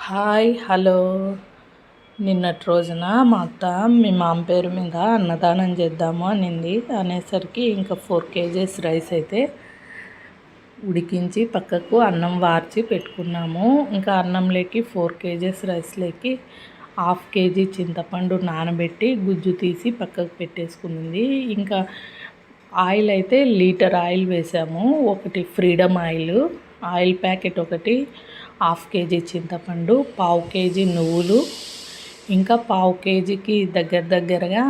Hi hello. నిన్నటి రోజున మా అత్త మీ మామ పేరు మీద అన్నదానం చేద్దాము అనింది. అనేసరికి ఇంకా 4 kgs రైస్ అయితే ఉడికించి పక్కకు అన్నం వార్చి పెట్టుకున్నాము. ఇంకా అన్నంలోకి 4 kgs రైస్లోకి 1/2 kg చింతపండు నానబెట్టి గుజ్జు తీసి పక్కకు పెట్టేసుకుంది. ఇంకా ఆయిల్ అయితే లీటర్ ఆయిల్ వేసాము. ఒకటి ఫ్రీడమ్ ఆయిల్ ప్యాకెట్ ఒకటి, 1/2 kg చింతపండు, 1/4 kg నువ్వులు, ఇంకా 1/4 kgకి దగ్గరగా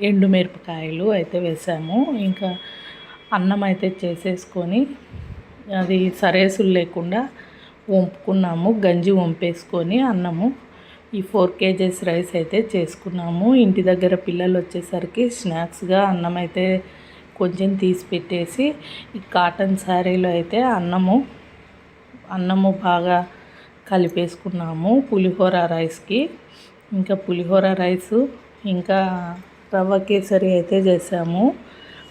ఎండుమిరపకాయలు అయితే వేసాము. ఇంకా అన్నం అయితే చేసేసుకొని అది సరేసులు లేకుండా వంపుకున్నాము. గంజి వంపేసుకొని అన్నము ఈ 4 kgs రైస్ అయితే చేసుకున్నాము. ఇంటి దగ్గర పిల్లలు వచ్చేసరికి స్నాక్స్గా అన్నం అయితే కొంచెం తీసి పెట్టేసి ఈ కాటన్ శారీలో అయితే అన్నము బాగా కలిపేసుకున్నాము పులిహోర రైస్కి. ఇంకా పులిహోర రైసు ఇంకా రవ్వ కేసరి అయితే చేసాము.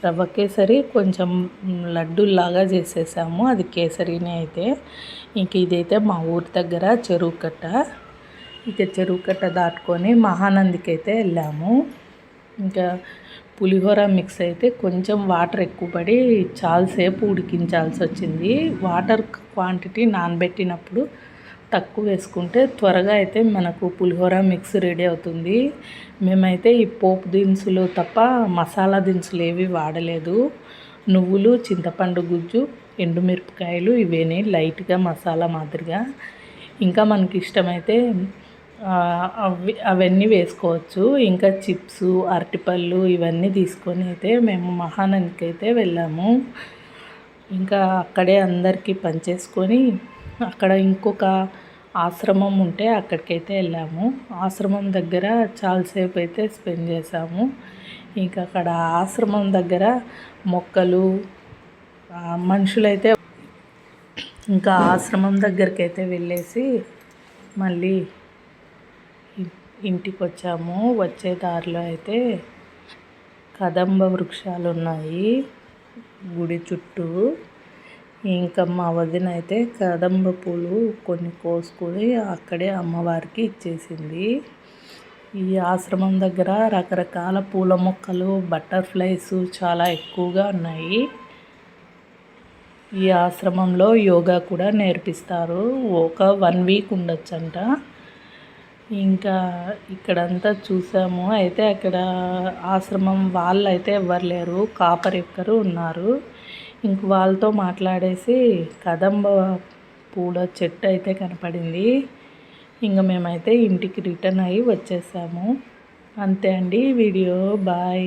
రవ్వ కేసరి కొంచెం లడ్డూలాగా చేసేసాము. అది కేసరినే అయితే. ఇంక ఇదైతే మా ఊరి దగ్గర చెరువు కట్ట. ఇక చెరువు కట్ట దాటుకొని మహానందికి అయితే వెళ్ళాము. ఇంకా పులిహోర మిక్స్ అయితే కొంచెం వాటర్ ఎక్కువ పడి చాలాసేపు ఉడికించాల్సి వచ్చింది. వాటర్ క్వాంటిటీ నానబెట్టినప్పుడు తక్కువ వేసుకుంటే త్వరగా అయితే మనకు పులిహోర మిక్స్ రెడీ అవుతుంది. మేమైతే ఈ పోపు దినుసులు తప్ప మసాలా దినుసులు ఏవి వాడలేదు. నువ్వులు, చింతపండు గుజ్జు, ఎండుమిరపకాయలు ఇవేనే లైట్గా మసాలా మాదిరిగా. ఇంకా మనకి ఇష్టమైతే అవన్నీ వేసుకోవచ్చు. ఇంకా చిప్స్, అరటిపళ్ళు ఇవన్నీ తీసుకొని అయితే మేము మహానందికి అయితే వెళ్ళాము. ఇంకా అక్కడే అందరికీ పంచేసుకొని అక్కడ ఇంకొక ఆశ్రమం ఉంటే అక్కడికైతే వెళ్ళాము. ఆశ్రమం దగ్గర చాలాసేపు అయితే స్పెండ్ చేసాము. ఇంకా అక్కడ ఆశ్రమం దగ్గర మొక్కలు మనుషులైతే ఇంకా ఆశ్రమం దగ్గరికి అయితే వెళ్ళేసి మళ్ళీ ఇంటికి వచ్చాము. వచ్చే దారిలో అయితే కదంబ వృక్షాలు ఉన్నాయి గుడి చుట్టూ. ఇంకా మా వదిన అయితే కదంబ పూలు కొన్ని కోసుకొని అక్కడే అమ్మవారికి ఇచ్చేసింది. ఈ ఆశ్రమం దగ్గర రకరకాల పూల మొక్కలు, బటర్ఫ్లైస్ చాలా ఎక్కువగా ఉన్నాయి. ఈ ఆశ్రమంలో యోగా కూడా నేర్పిస్తారు. ఒక 1 వీక్ ఉండొచ్చంట. ఇంకా ఇక్కడంతా చూసాము. అయితే అక్కడ ఆశ్రమం వాళ్ళు అయితే ఎవ్వరు లేరు, కాపరి ఒక్కరు ఉన్నారు. ఇంక వాళ్ళతో మాట్లాడేసి కదంబ పూల చెట్టు అయితే కనపడింది. ఇంకా మేమైతే ఇంటికి రిటర్న్ అయ్యి వచ్చేసాము. అంతే అండి వీడియో. బాయ్.